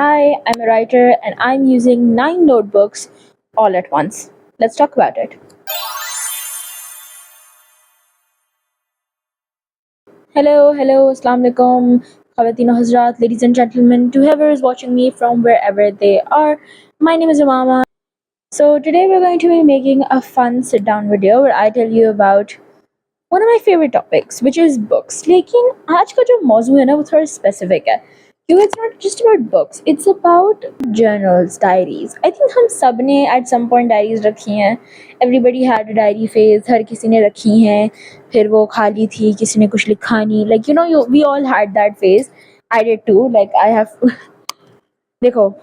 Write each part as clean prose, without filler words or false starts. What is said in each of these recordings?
Hi, I'm a writer and I'm using 9 notebooks all at once. Let's talk about it. Hello, Assalamu alaikum, Khawateen Hazrat, ladies and gentlemen, to whoever is watching me from wherever they are. My name is Umama. So, today we're going to be making a fun sit down video where I tell you about one of my favorite topics, which is books. लेकिन आज का जो मौजू है ना वो थोड़ा specific है क्योंकि it's not just about books, it's about journals, diaries. I think हम सब ने at some point diaries रखी हैं. Everybody had a diary phase. हर किसी ने रखी हैं. फिर वो खाली थी, किसी ने कुछ लिखा नहीं. Like we all had that phase. I did too. Like I have. देखो,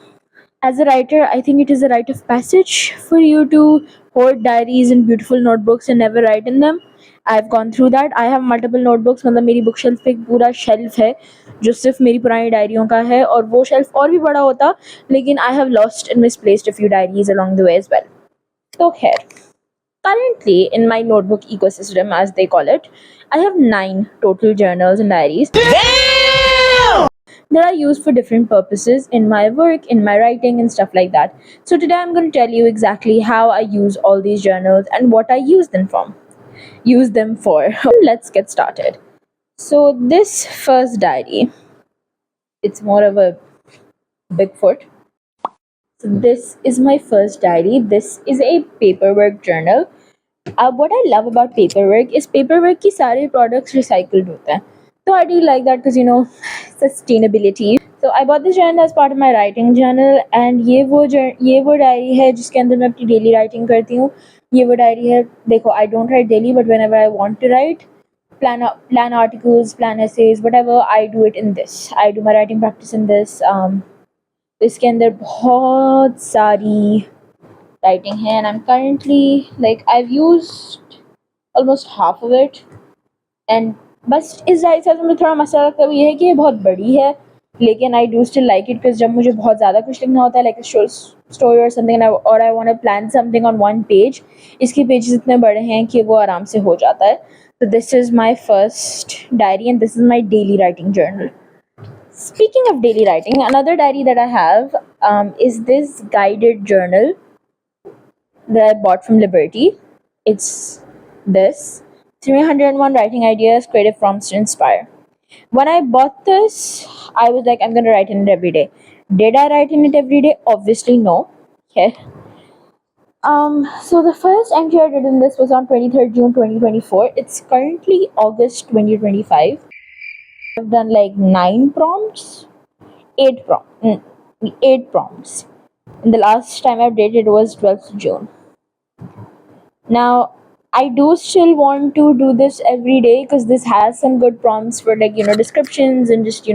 as a writer, I think it is a rite of passage for you to hold diaries and beautiful notebooks and never write in them. I've gone through that. I have multiple notebooks. मतलब मेरी book shelf पे एक पूरा shelf है जो सिर्फ मेरी पुरानी डायरियों का है और वो शेल्फ और भी बड़ा होता लेकिन I have lost and misplaced a few diaries along the way as well. तो खैर, currently in my notebook ecosystem as they call it, I have 9 total journals and diaries that are used for different purposes in my work, in my writing, and stuff like that. So, today I'm going to tell you exactly how I use all these journals and what I use them from. Use them for. Let's get started. So, this first diary, it's more of a Bigfoot. So, this is my first diary. This is a paperwork journal. What I love about paperwork is paperwork की सारे products recycled होते हैं. So I do like that because sustainability. So I bought this journal as part of my writing journal and ये वो diary है जिसके अंदर मैं अपनी डेली राइटिंग करती हूँ. ये वो डायरी है. देखो, I don't write daily, but whenever I want to write, plan articles, plan essays, whatever, I do it in this. I do my writing practice in this. इसके अंदर बहुत सारी writing है and I'm currently like I've used almost half of it and बस इस diary से मुझे थोड़ा मसला लगता है वो ये है कि ये बहुत बड़ी है लेकिन I do still like it because जब मुझे बहुत ज़्यादा कुछ लिखना होता है लाइक स्टोरी और समथिंग और I want to plan something on one page. इसके पेजेस इतने बड़े हैं कि वो आराम से हो जाता है. So this is my first diary and this is my daily writing journal. Speaking of daily writing, another diary that I have is this guided journal that I bought from Liberty. It's this 301 writing ideas, creative prompts to inspire. When I bought this, I was like, I'm gonna write in it every day. Did I write in it every day? Obviously, no. Okay. So the first entry I did in this was on 23rd June 2024. It's currently August 2025. I've done like 9 prompts, 8 prompts. And the last time I did it was 12th June. Now, I do still want to do this every day because this has some good prompts for like descriptions and just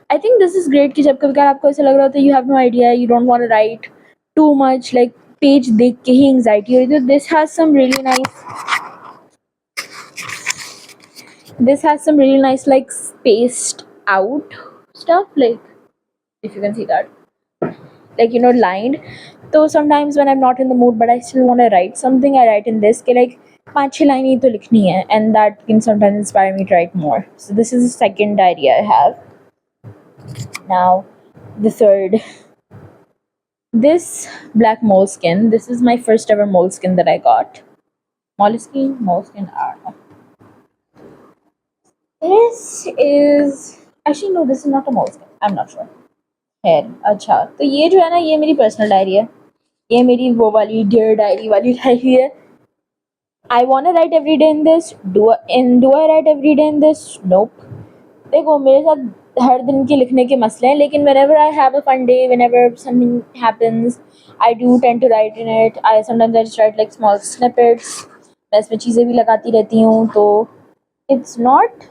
I think this is great कि जब कभी कभार आपको ऐसा लग रहा होता है you have no idea, you don't want to write too much, like page देख के ही anxiety हो रही है. तो this has some really nice like spaced out stuff, like if you can see that, like lined. So sometimes when I'm not in the mood but I still want to write something, I write in this कि like 5-6 line ही तो लिखनी है and that can sometimes inspire me to write more. So this is the second idea I have. Now the third, this black moleskin, this is my first ever moleskin that I got. Moleskin, I don't know. This is actually no, this is not a moleskin, I'm not sure. खैर अच्छा, तो ये जो है ना ये मेरी personal diary है. ये मेरी वो वाली डियर डायरी वाली डायरी है. I want to write every day in this. Do I write every day in this? Nope. देखो, मेरे साथ हर दिन के लिखने के मसले हैं लेकिन whenever I have a fun day, whenever something happens, I do tend to write in it. I sometimes I just write like small snippets. मैं इसमें चीज़ें भी लगाती रहती हूँ तो it's not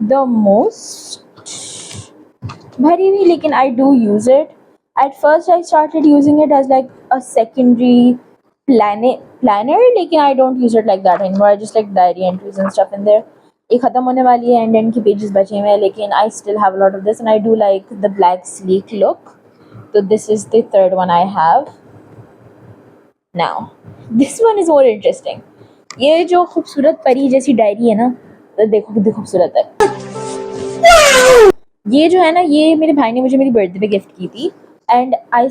the most भरी हुई लेकिन I do use it. At first I started using it as like a secondary planner लेकिन I don't use it like that anymore. I just like diary entries and stuff in there. ये ख़त्म होने वाली है and की pages बचे हुए हैं लेकिन I still have a lot of this and I do like the black sleek look. So this is the third one I have. Now this one is more interesting. ये जो खूबसूरत परी जैसी डायरी है ना, तो देखो कितनी खूबसूरत है. ये जो है ना, ये मेरे भाई ने मुझे मेरी बर्थडे पे गिफ्ट की थी। And I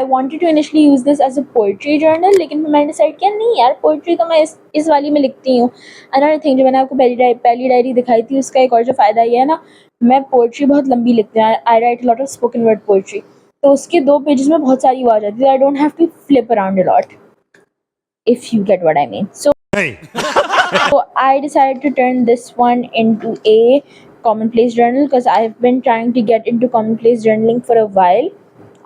wanted to initially use this as a poetry journal, लेकिन फिर मैंने डिसाइड किया नहीं यार, पोइट्री तो मैं इस वाली में लिखती हूँ। अनदर थिंग, जो मैंने आपको पहली डायरी दिखाई थी, उसका एक और जो फ़ायदा ये है ना, मैं पोइट्री बहुत लंबी लिखती हूँ। I write lot of spoken word poetry, तो उसके 2 पेजेस में बहुत सारी वो आ जाती है। I don't have to flip around a lot, if you get what I mean. So I decided to turn this one into a commonplace journal because I've been trying to get into commonplace journaling for a while.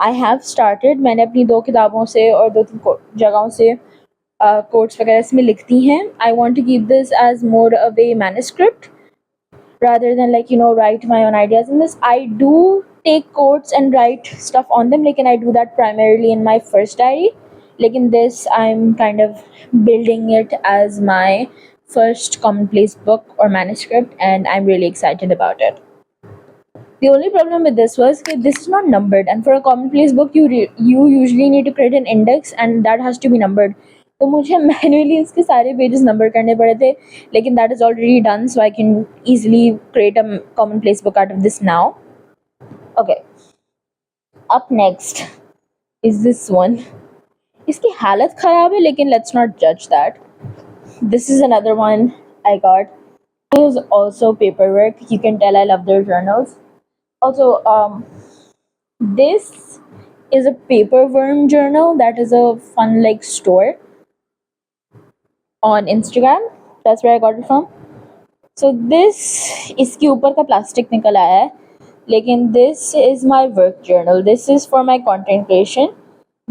I have started. मैंने अपनी 2 किताबों से और 2-3 जगहों से quotes वगैरह इसमें लिखती हैं. I want to keep this as more of a manuscript rather than like write my own ideas in this. I do take quotes and write stuff on them, like, and I do that primarily in my first diary. Like in this, I'm kind of building it as my first commonplace book or manuscript, and I'm really excited about it. The only problem with this was that this is not numbered, and for a commonplace book, you usually need to create an index, and that has to be numbered. तो मुझे manually इसके सारे pages number करने पड़े थे, लेकिन that is already done, so I can easily create a commonplace book out of this now. Okay, up next is this one. इसकी हालत ख़राब है, लेकिन let's not judge that. This is another one I got. It is also paperwork. You can tell I love their journals. Also, this is a paperworm journal that is a fun like store on Instagram. That's where I got it from. So this, इसके ऊपर का plastic निकल आया है, लेकिन this is my work journal. This is for my content creation.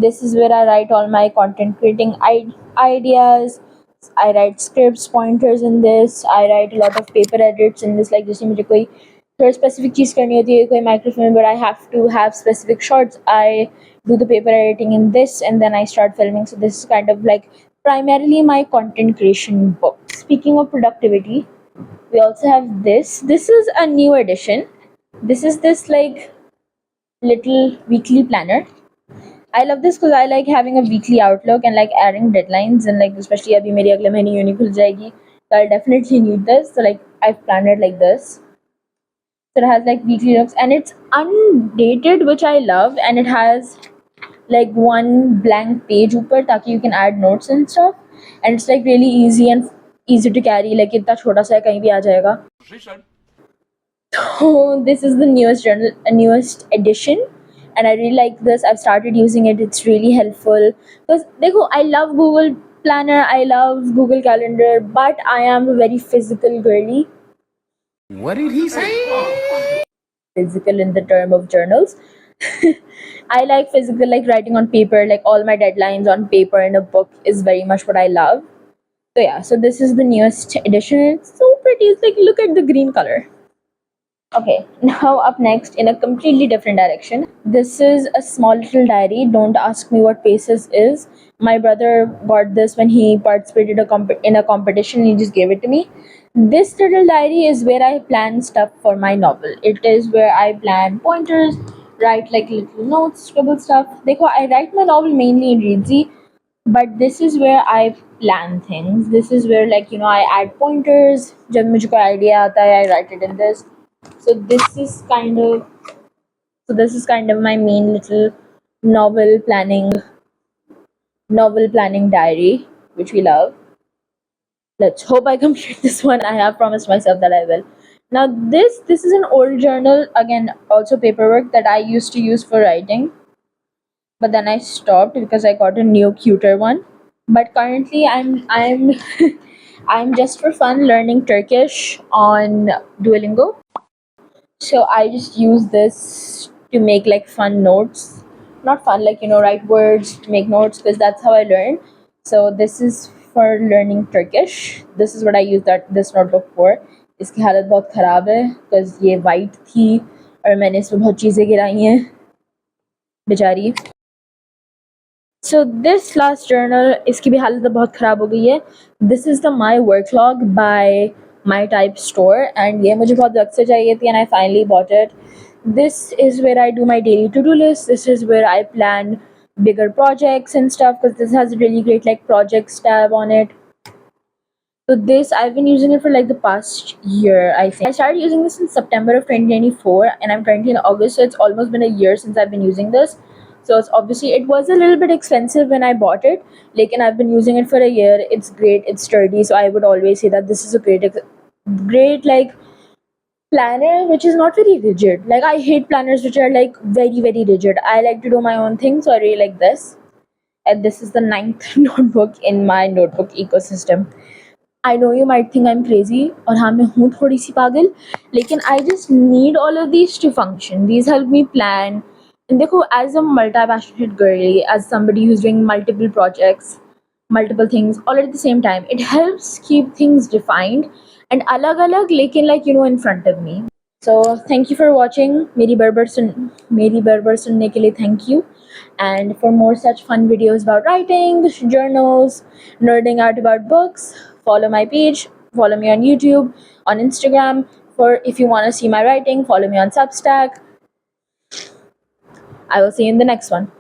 This is where I write all my content creating ideas. I write scripts, pointers in this. I write a lot of paper edits in this. Like जैसे मुझे कोई थोड़ा specific चीज़ करनी होती है, कोई microfilm, but I have to have specific shots. I do the paper editing in this, and then I start filming. So this is kind of like primarily my content creation book. Speaking of productivity, we also have this. This is a new edition. This is this like little weekly planner. I love this because I like having a weekly outlook and like adding deadlines, and like especially अभी मेरी अगले महीने uni खुल जाएगी, so I'll definitely need this. So like I've planned it like this. So it has like weekly looks and it's undated, which I love, and it has like one blank page ऊपर ताकि you can add notes and stuff, and it's like really easy to carry. Like इतना छोटा सा है, कहीं भी आ जाएगा. So this is the newest journal, newest edition, and I really like this. I've started using it. It's really helpful because देखो, I love Google Planner, I love Google Calendar, but I am a very physical girly. What did he say? Physical in the term of journals. I like physical, like writing on paper, like all my deadlines on paper in a book is very much what I love. So yeah, so this is the newest edition. It's so pretty. It's like, look at the green color. Okay, now up next in a completely different direction. This is a small little diary. Don't ask me what Paces is. My brother bought this when he participated in a competition. He just gave it to me. This little diary is where I plan stuff for my novel. It is where I plan pointers, write like little notes, scribble stuff. Dekho, I write my novel mainly in Reedsy, but this is where I plan things. This is where like I add pointers. जब मुझे कोई idea आता है, I write it in this. So this is kind of my main little novel planning diary, which we love. Let's hope I complete this one. I have promised myself that I will. Now this is an old journal, again also paperwork, that I used to use for writing, but then I stopped because I got a new cuter one. But currently I'm I'm just for fun learning Turkish on Duolingo. So I just use this to make like fun notes. Not fun, like write words, make notes, because that's how I learn. So this is for learning Turkish. This is what I use this notebook for. इसकी हालत बहुत ख़राब है because ये white थी और मैंने इसमें बहुत चीज़ें गिराई हैं बेचारी. So this last journal, इसकी भी हालत बहुत ख़राब हो गई है. This is the My Work Log by My Type store, and ये मुझे बहुत वक्त से चाहिए थी, and I finally bought it. This is where I do my daily to-do list. This is where I plan bigger projects and stuff, because this has a really great like projects tab on it. So this I've been using it for like the past year, I think. I started using this in September of 2024 and I'm currently in August, so it's almost been a year since I've been using this. So it's obviously it was a little bit expensive when I bought it. Like, and I've been using it for a year. It's great, it's sturdy, so I would always say that this is a great like planner which is not very rigid. Like, I hate planners which are like very rigid. I like to do my own thing, so I really like this. And this is the ninth notebook in my notebook ecosystem. I know you might think I'm crazy और हाँ मैं हूँ थोड़ी सी पागल, लेकिन I just need all of these to function. These help me plan. And देखो, as a multi-passionate girly, as somebody who's doing multiple projects, multiple things all at the same time, it helps keep things defined and अलग अलग लेकिन like, you know, in front of me. So thank you for watching. मेरी बर्बर सुनने के लिए thank you. And for more such fun videos about writing, journals, nerding out about books, follow my page, follow me on YouTube, on Instagram. For if you want to see my writing, follow me on Substack. I will see you in the next one.